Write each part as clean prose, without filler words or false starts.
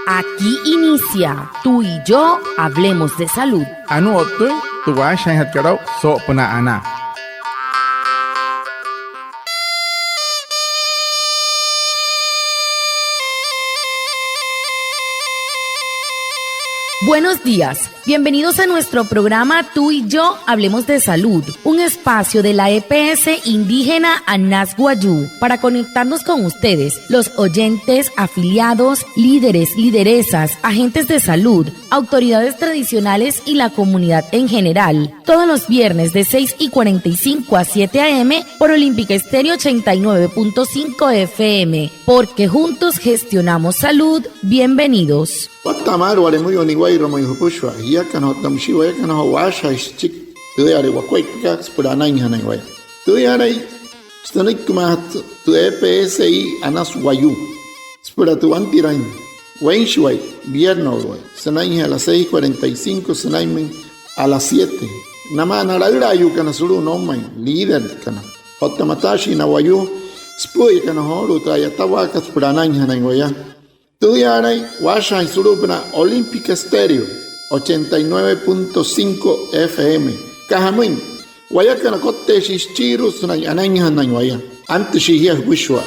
Aquí inicia Tú y Yo Hablemos de Salud. Anu otoy, tu washan hatkarao so puna ana. Buenos días, bienvenidos a nuestro programa Tú y Yo Hablemos de Salud, un espacio de la EPS indígena Anas Guayú para conectarnos con ustedes, los oyentes, afiliados, líderes, lideresas, agentes de salud, autoridades tradicionales y la comunidad en general, todos los viernes de 6:45 a 7 a.m. por Olímpica Estéreo 89.5 FM, porque juntos gestionamos salud. Bienvenidos. Watamar wale muy oniguay romo yupushwa ya kana tamshiwa ya kana washa chik tuyare wakwai kaks purana inhana iguay tuyare stonik kumat tu EPSI Anas Guayú spura tu antirain wenshway viernes güey sanai a las 6:45 sanai a las 7 nama narayura yu kana suru no man líder kana hotamatashi na Guayú spuy kana holu trayatawa kas purana inhana iguay. Tudiaray, Washa y Surupna, Olímpica Estéreo, 89.5 FM. Cajamuin, Guayacana Cote Shichiru, Sunay Ananya, antes Shihia Wishwa.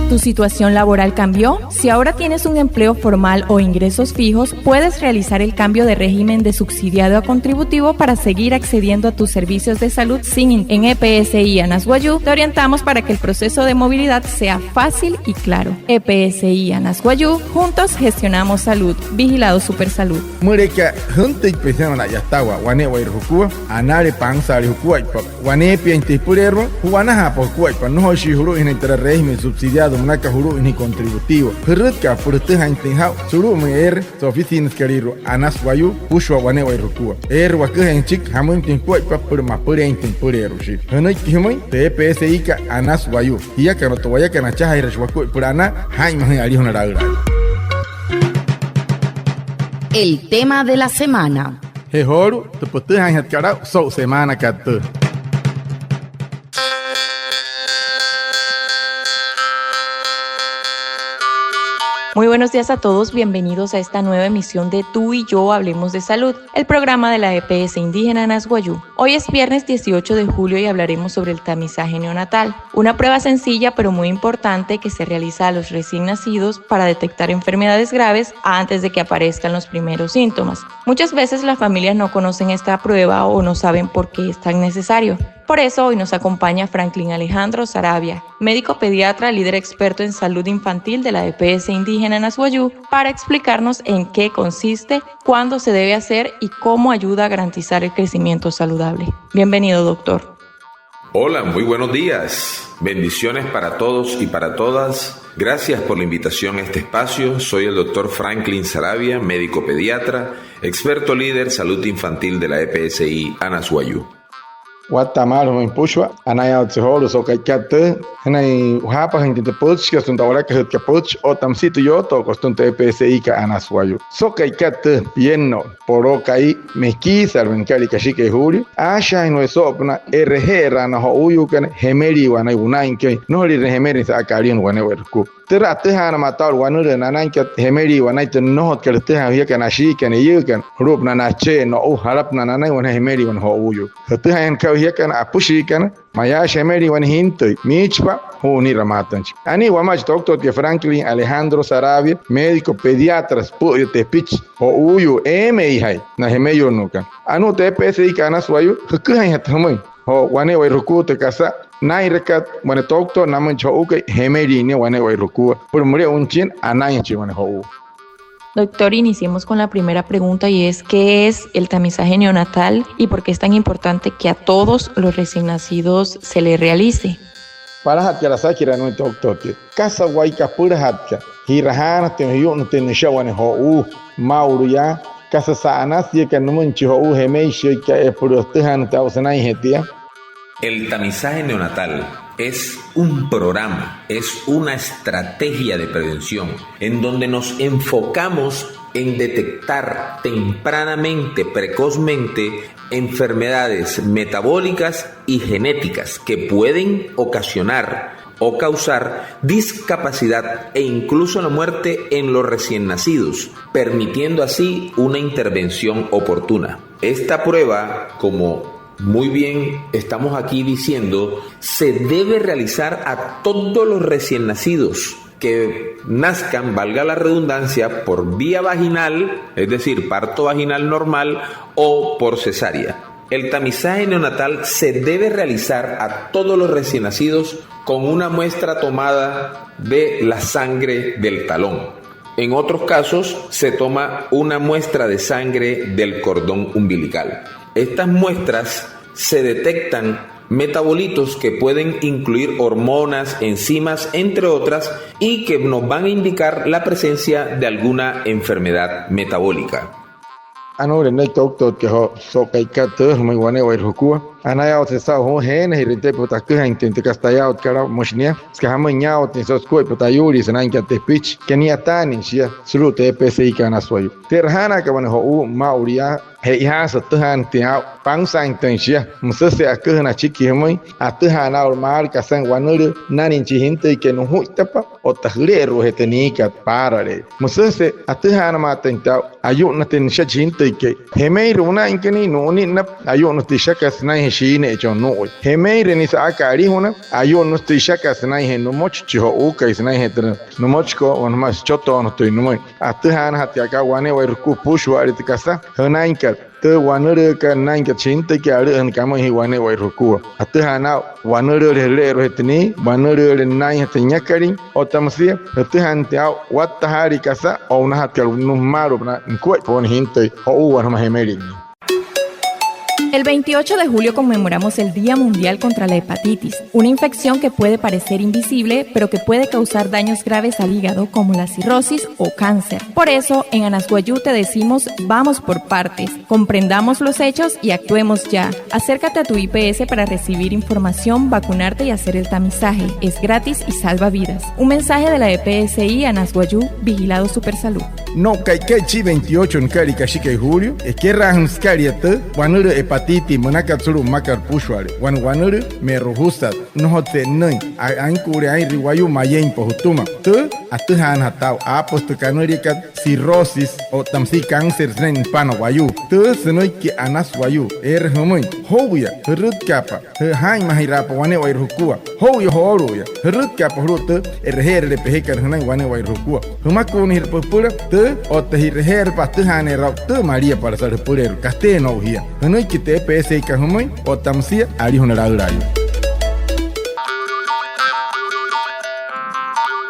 ¿Tu situación laboral cambió? Si ahora tienes un empleo formal o ingresos fijos, puedes realizar el cambio de régimen de subsidiado a contributivo para seguir accediendo a tus servicios de salud sin en EPSI Anas Guayú. Te orientamos para que el proceso de movilidad sea fácil y claro. EPSI Anas Guayú, juntos gestionamos salud. Vigilado Supersalud. Mureka, junta y pensando na yastawa, wane wa irhukua, anare pansa irhukua, wane piente purero, juanaha por cuaipa, no hoshihuru en el régimen subsidiado. Naka huru ini contributivo. Perutka purutha intinhau. Suru me so oficinas querido Anas Guayú pushwa wane wa irukua. Wakah en chik hamun tinkuai pa purma pure intin purero shi. Hanoi kihumoi te PSI ka Anas Guayú. Iya kana to waya kana chaha irashwaku purana hai mahi ali honaraura. El tema de la semana. Hehoru te putha en hatkara so semana katu. Muy buenos días a todos, bienvenidos a esta nueva emisión de Tú y Yo Hablemos de Salud, el programa de la EPS indígena Anas Guayú. Hoy es viernes 18 de julio y hablaremos sobre el tamizaje neonatal, una prueba sencilla pero muy importante que se realiza a los recién nacidos para detectar enfermedades graves antes de que aparezcan los primeros síntomas. Muchas veces las familias no conocen esta prueba o no saben por qué es tan necesario. Por eso hoy nos acompaña Franklin Alejandro Saravia, médico pediatra, líder experto en salud infantil de la EPS indígena Anas Guayú, para explicarnos en qué consiste, cuándo se debe hacer y cómo ayuda a garantizar el crecimiento saludable. Bienvenido, doctor. Hola, muy buenos días. Bendiciones para todos y para todas. Gracias por la invitación a este espacio. Soy el doctor Franklin Saravia, médico pediatra, experto líder salud infantil de la EPSI Anas Guayú. Watamar ho impushwa anaya tseholo so kaikate hanai hapa hingite puch que son ahora que puch o tamsito yo to costum PSI ka Anas Guayú so kaikate pieno poro kai meki sarven kali kashike huri asha no eso na RG rana ho uyu kan hemeri wana unain ke no ri hemeri sa akarion wana werku tera tehana matar wana nanan ke hemeri wana te no ke teha ya kana shi kan yukan rup na che no u harap na nanai wana hemeri wana ho uyu teha ka hiakan apushi kan maya shemeri wan hinto michpa huni ramatanch ani wamach doctor que Franklin Alejandro Saravia médico pediatra puyo te pitch o uyu emi hay na hemeyo nukan anu te PSI Anas Guayú hkuhan hatmoy ho wane wai ruku te kasa nai rekat wane doctor naman chouke hemeri ni wane wai ruku por muri unchin anay chi wane ho. Doctor, iniciemos con la primera pregunta y es ¿qué es el tamizaje neonatal y por qué es tan importante que a todos los recién nacidos se le realice? Para hatkara sakira no doctor que casa waika pura hatka hirahana te yo no te nishawane ho mauru ya casa sana si que no munchi ho hemeishi que por ustedes ta usana hetia. El tamizaje neonatal es un programa, es una estrategia de prevención en donde nos enfocamos en detectar tempranamente, precozmente, enfermedades metabólicas y genéticas que pueden ocasionar o causar discapacidad e incluso la muerte en los recién nacidos, permitiendo así una intervención oportuna. Esta prueba, como muy bien estamos aquí diciendo, se debe realizar a todos los recién nacidos que nazcan, valga la redundancia, por vía vaginal, es decir, parto vaginal normal o por cesárea. El tamizaje neonatal se debe realizar a todos los recién nacidos con una muestra tomada de la sangre del talón. En otros casos se toma una muestra de sangre del cordón umbilical. Estas muestras se detectan metabolitos que pueden incluir hormonas, enzimas, entre otras, y que nos van a indicar la presencia de alguna enfermedad metabólica. Anore nei tok ke ho so kai ka te mai wane wa hukua anaya se sa ho hen hirinte puta ke han tente kastaya ot kara moshnia ska hamanya ot so skoi puta yuri sanan ka te pitch kenia tani sia slute psi kana soyu terhana ka wan ho mauria he ha sa tahan tia pang sang ten sia musase akhe na chiki mai atahana or mar ka sang wanure nani chi hinte ke no hu tapa o tahre ro heteni ka parare musase atahana ma tenta ayu na ten sha hinte ke hemei runa inkeni no ni na ayu no ti shaka snai shine cho no hemei re ni sa akari hona ayu no ti shaka snai he no moch chi ho u kai snai he no moch ko on mas choto no to no mai atahana hatia ka wane wa ku push wa rit kasa hana inka te wanere ka nang ka chinte ke are an kama hi wane wa ruku atahana wanere le ro hetni wanere le nai hetnya kari o tamsia atahan tia watahari kasa o na hatia no maro na ko pon hinte o wa ma hemeri. El 28 de julio conmemoramos el Día Mundial contra la Hepatitis, una infección que puede parecer invisible, pero que puede causar daños graves al hígado como la cirrosis o cáncer. Por eso, en Anasguayú te decimos, vamos por partes, comprendamos los hechos y actuemos ya. Acércate a tu IPS para recibir información, vacunarte y hacer el tamizaje. Es gratis y salva vidas. Un mensaje de la EPSI Anasguayú, Vigilado Supersalud. No kai 28 en kari kashike julio e que rahan skariate wanure hepatiti manakatsuru makar pushware wanure me rohusta no hote nai an kure ai riwayu mayen pohutuma te atuhan hatau apos te kanuri kat cirrosis o tamsi cáncer nen panawayu te senoi ki anaswayu humoi hoya rut kapa hai mahirapa wane wai rukua hoya horuya rut kapa rut erhere pehekar hanai wane wai rukua humakuni hirpura o te hirher patuhane ra te maria para ser purero casteno hia no hay que te pese ka humoi o tamsia ari honorario.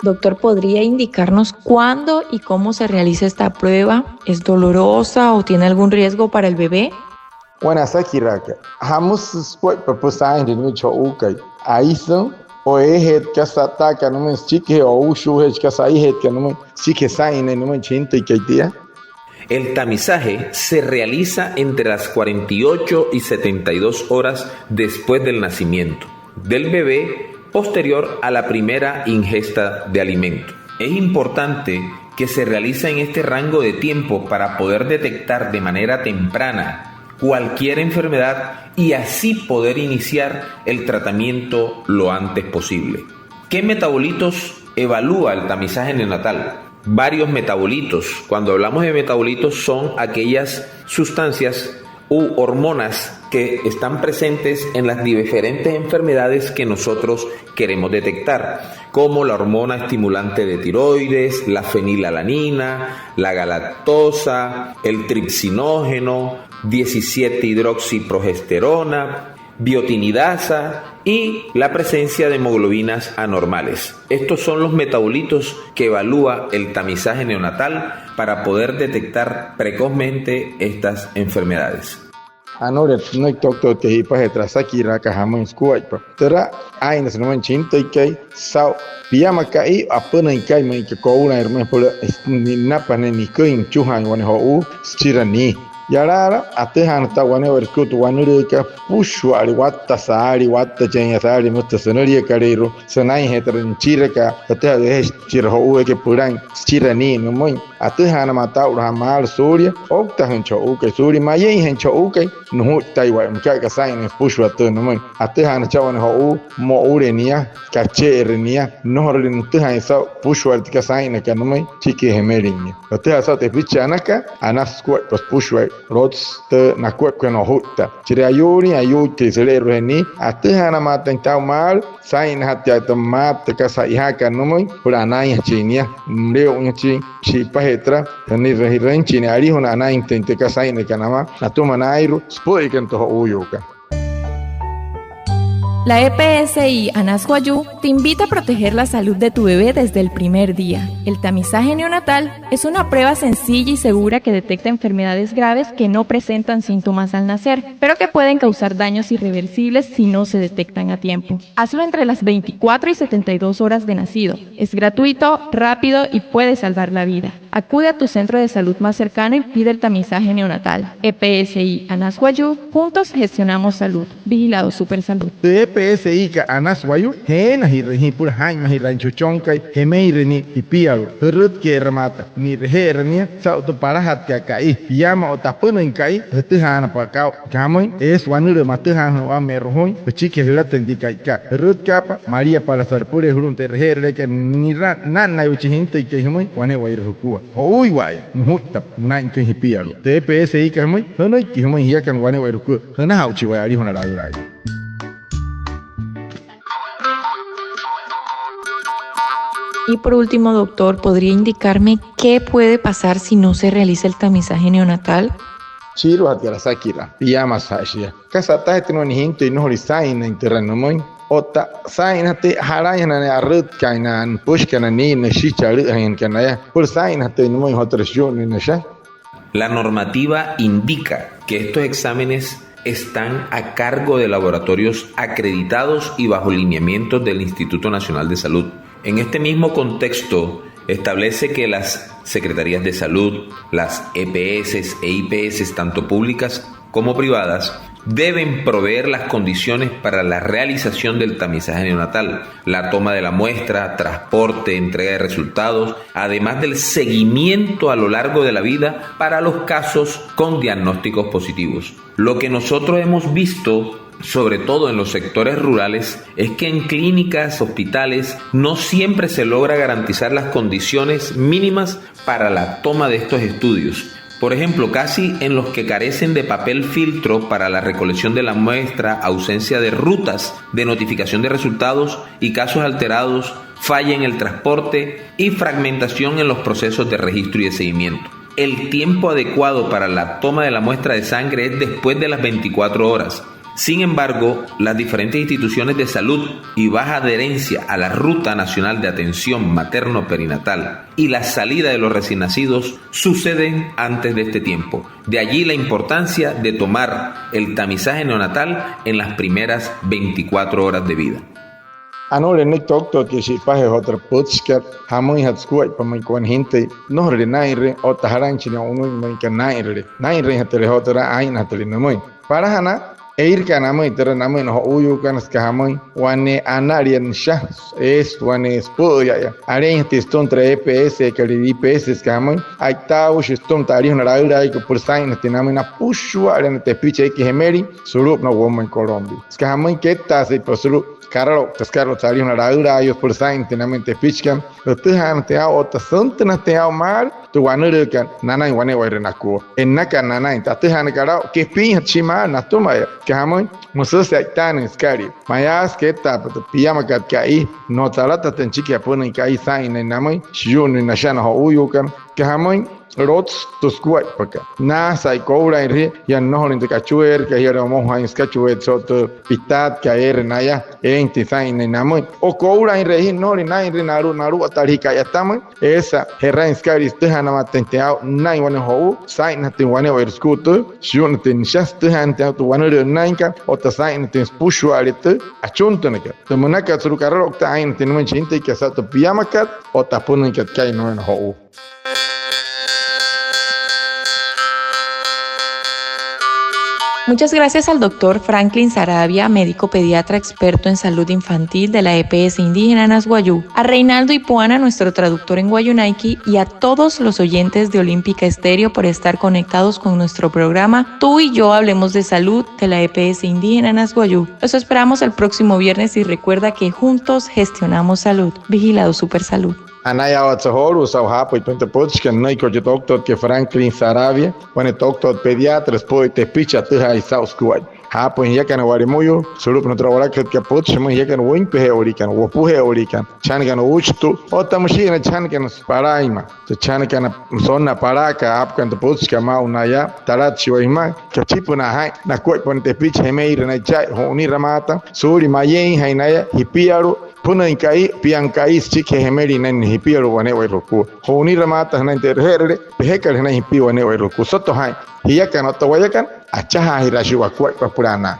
Doctor, ¿podría indicarnos cuándo y cómo se realiza esta prueba? ¿Es dolorosa o tiene algún riesgo para el bebé? Wana sakiraka hamus spoi papusain de mucho ukai aiso o het kasata ka no men chike o ushu het kasai het ka no men chike sain no men chinta y kaitia. El tamizaje se realiza entre las 48 y 72 horas después del nacimiento del bebé, posterior a la primera ingesta de alimento. Es importante que se realice en este rango de tiempo para poder detectar de manera temprana cualquier enfermedad y así poder iniciar el tratamiento lo antes posible. ¿Qué metabolitos evalúa el tamizaje neonatal? Varios metabolitos. Cuando hablamos de metabolitos son aquellas sustancias u hormonas que están presentes en las diferentes enfermedades que nosotros queremos detectar, como la hormona estimulante de tiroides, la fenilalanina, la galactosa, el tripsinógeno, 17-hidroxiprogesterona, biotinidasa y la presencia de hemoglobinas anormales. Estos son los metabolitos que evalúa el tamizaje neonatal para poder detectar precozmente estas enfermedades. Anore no doctor te hipa hetrasaki raka hamun skuaipa tera ainas no manchinto ikai sau piyama kai apana ikai mai ke kouna herme pole ni napa ne ni kuin chuhan wan ho u stirani yarara atehan ta wane werkutu wane ka pushu ari watta sari watta jenya sari mutta sonoria karero sonai hetran chiraka ateha de chirho uwe ke puran chirani no moy atehan mata ura mal surya okta hencho uke suri mayen hencho uke no taiwa mka ka sain pushu atu no moy atehan chawan ho mo urenia kache erenia no horin tehan sa pushu artika sain ka no moy chiki hemerin ateha sa te pichanaka anas ko pas pushu rots te na kwep ke no hutta chiri ayuri ayuti sele reni atehana maten tau mal sain hatia to mat ka sa ihaka no moy pura nai chinia mreo unchi chi pahetra ni rehiren chini ari hona nai tente ka sain ka nama atuma nairu spoi kan to uyuka. La EPSI Anasguayú te invita a proteger la salud de tu bebé desde el primer día. El tamizaje neonatal es una prueba sencilla y segura que detecta enfermedades graves que no presentan síntomas al nacer, pero que pueden causar daños irreversibles si no se detectan a tiempo. Hazlo entre las 24 y 72 horas de nacido. Es gratuito, rápido y puede salvar la vida. Acude a tu centro de salud más cercano y pide el tamizaje neonatal. EPSI Anasguayú, juntos gestionamos salud. Vigilado Supersalud. EPSI ka Anasguayú hena hirhi pur hain hi rancho chonkai hemeireni ipiaru rut ke ramata ni rehernia sauto parahat ka kai yama otapunen kai hetihana pakau kamoi es wanure matuhan wa merhoi pechike hilaten di kai ka rut kapa Maria para sarpure hurunte reherle ke ni nan na uchi hinte ke himoi wane wair hukua oi wai mutta nan ke hipiaru EPSI ka himoi honoi ki himoi hiakan wane wair hukua hana hauchi wa ari hona rai. Y por último, doctor, ¿podría indicarme qué puede pasar si no se realiza el tamizaje neonatal? Chiro hatia sakira piyama sashia kasata etno ni hinto no horisain en terreno moy ota sain hate harayana ne arut kainan pushkana ni ne shicharu en kanaya por sain hate no moy hotreshon ni nasha. La normativa indica que estos exámenes están a cargo de laboratorios acreditados y bajo lineamientos del Instituto Nacional de Salud. En este mismo contexto, establece que las Secretarías de Salud, las EPS e IPS, tanto públicas como privadas, deben proveer las condiciones para la realización del tamizaje neonatal, la toma de la muestra, transporte, entrega de resultados, además del seguimiento a lo largo de la vida para los casos con diagnósticos positivos. Lo que nosotros hemos visto, sobre todo en los sectores rurales, es que en clínicas, hospitales, no siempre se logra garantizar las condiciones mínimas para la toma de estos estudios. Por ejemplo, casi en los que carecen de papel filtro para la recolección de la muestra, ausencia de rutas de notificación de resultados y casos alterados, falla en el transporte y fragmentación en los procesos de registro y de seguimiento. El tiempo adecuado para la toma de la muestra de sangre es después de las 24 horas. Sin embargo, las diferentes instituciones de salud y baja adherencia a la Ruta Nacional de Atención Materno-Perinatal y la salida de los recién nacidos suceden antes de este tiempo. De allí la importancia de tomar el tamizaje neonatal en las primeras 24 horas de vida. Anole ne doctor que si pahe otra podcast hamoi hat skuai pa mai kon hinte no re naire o taharanchi no uno mai ka naire hatere otra ain hatere no moi para hana eir kana mai tera namai no uyu kan ska hamoi wane anarian sha es wane spoya ya are teston tre EPS que le IPS ska hamoi ai tau shiston tari na raira que por sain te namai na pushu are te piche que hemeri surup no woman Colombia ska hamoi que ta se posuru Carlo, Tescarlo, Tari, una raura, ellos por sain, tenamente pichkan, los tejan te ao, ta santana te ao mar, tu wanurkan, nana y wane wairanaku. En naka nana, ta tejan carao, que pinha chima, na toma ya, que hamon, musos se aitan en scari. Mayas que ta, pero pijama kat kai, no talata ten chiqui apone kai sain en namoi, shun en nashana ho uyukan, que hamon, rots tus kuat paka na sai cobra en yan no horin de cachuer que era mo han cachuer soto pitat que era naya en design en namoy o cobra en rehin no ni nai naru atari ka ya tamo esa herran skari stehana matenteao nai wane ho sai na te wane wer skuto shun ten shast han te to wane de nainka o ta sai na te pushu alete a chunto neka te monaka tsuru karro ta ain te no chinte que sa to pijama kat o ta punen kat kai no ho. Muchas gracias al doctor Franklin Saravia, médico pediatra experto en salud infantil de la EPS Indígena Nasguayú, a Reinaldo Ipuana, nuestro traductor en Guayunaiki, y a todos los oyentes de Olímpica Estéreo por estar conectados con nuestro programa Tú y Yo Hablemos de Salud de la EPS Indígena Nasguayú. Los esperamos el próximo viernes y recuerda que juntos gestionamos salud. Vigilado Supersalud. Anaya Otsohoro, Sauhapo y Pentepochka, Naiko Doctor que Franklin Saravia, Pone Doctor Pediatra, después te picha Tuja y South Kuwait. Hapo en yakan warimuyo, surup no trabalhar que poch, mas yakan wing pe orikan, wopuhe orikan, changan uchtu, o tamushina changan paraima, te changan sonna paraka, apkan te pochka ma unaya, tarachi waima, kachipu na hai, na kwai ponte pitch hemeira na chai, honi ramata, suri mayen hainaya, hipiaru, puna inkai, piankai, chike hemeri nan hipiaru wane wairoku, honi ramata na interhere, behekar na hipi wane wairoku, soto hai, hiyakan o tawayakan, achaha hirashiwa kwai papurana.